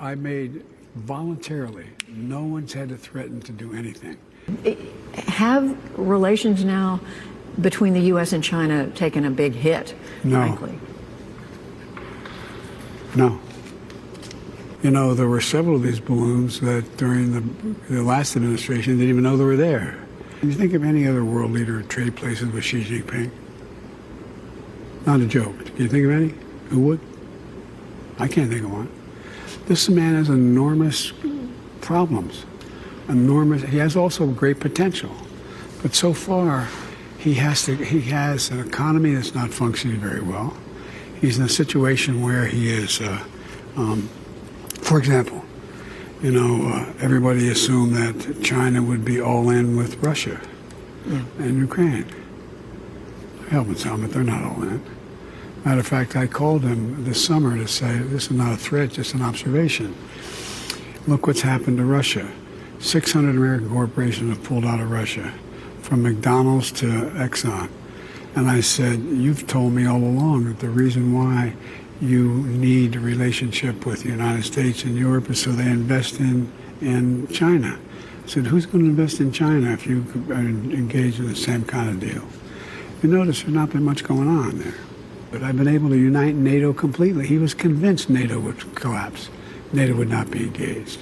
I made voluntarily. No one's had to threaten to do anything. Have relations now between the U.S. and China taken a big hit, frankly? No. You know, there were several of these balloons that during the last administration didn't even know they were there. Can you think of any other world leader who trade places with Xi-Jinping? Not a joke. Can you think of any? Who would? I can't think of one. This man has enormous problems. He has also great potential. But so far, he has an economy that's not functioning very well. He's in a situation where he is, for example, you know, everybody assumed that China would be all in with Russia and Ukraine. Help some, but they're not all in. Matter of fact, I called him this summer to say, this is not a threat, just an observation. Look what's happened to Russia. 600 American corporations have pulled out of Russia, from McDonald's to Exxon. And I said, you've told me all along that the reason why you need a relationship with the United States and Europe is so they invest in China. I said, who's going to invest in China if you are engaged in the same kind of deal? You notice there's not been much going on there. But I've been able to unite NATO completely. He was convinced NATO would collapse. NATO would not be engaged.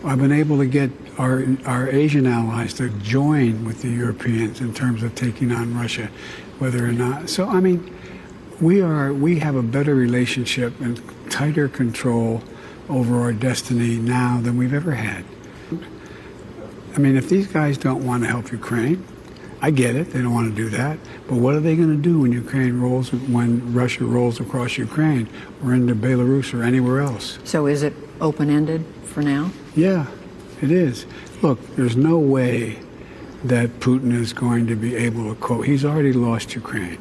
I've been able to get our Asian allies to join with the Europeans in terms of taking on Russia, whether or not. So, I mean, we have a better relationship and tighter control over our destiny now than we've ever had. I mean, if these guys don't want to help Ukraine, I get it, they don't want to do that. But what are they going to do when Russia rolls across Ukraine or into Belarus or anywhere else? So is it open-ended for now? Yeah, it is. Look, there's no way that Putin is going to be able to he's already lost Ukraine.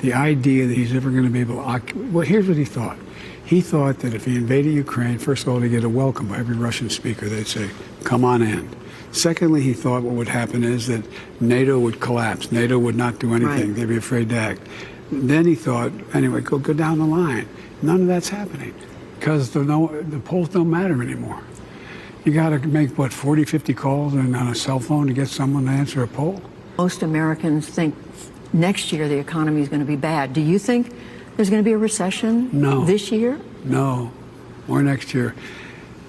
The idea that he's ever going to be able to occupy, well, here's what he thought. He thought that if he invaded Ukraine, first of all, he'd get a welcome by every Russian speaker. They'd say, come on in. Secondly, he thought what would happen is that NATO would collapse. NATO would not do anything. Right. They'd be afraid to act. Then he thought, anyway, go down the line. None of that's happening because the polls don't matter anymore. You got to make, 40, 50 calls on a cell phone to get someone to answer a poll? Most Americans think next year the economy is going to be bad. Do you think there's going to be a recession this year? No, or next year.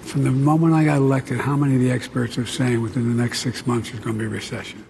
From the moment I got elected, how many of the experts are saying within the next 6 months there's going to be a recession?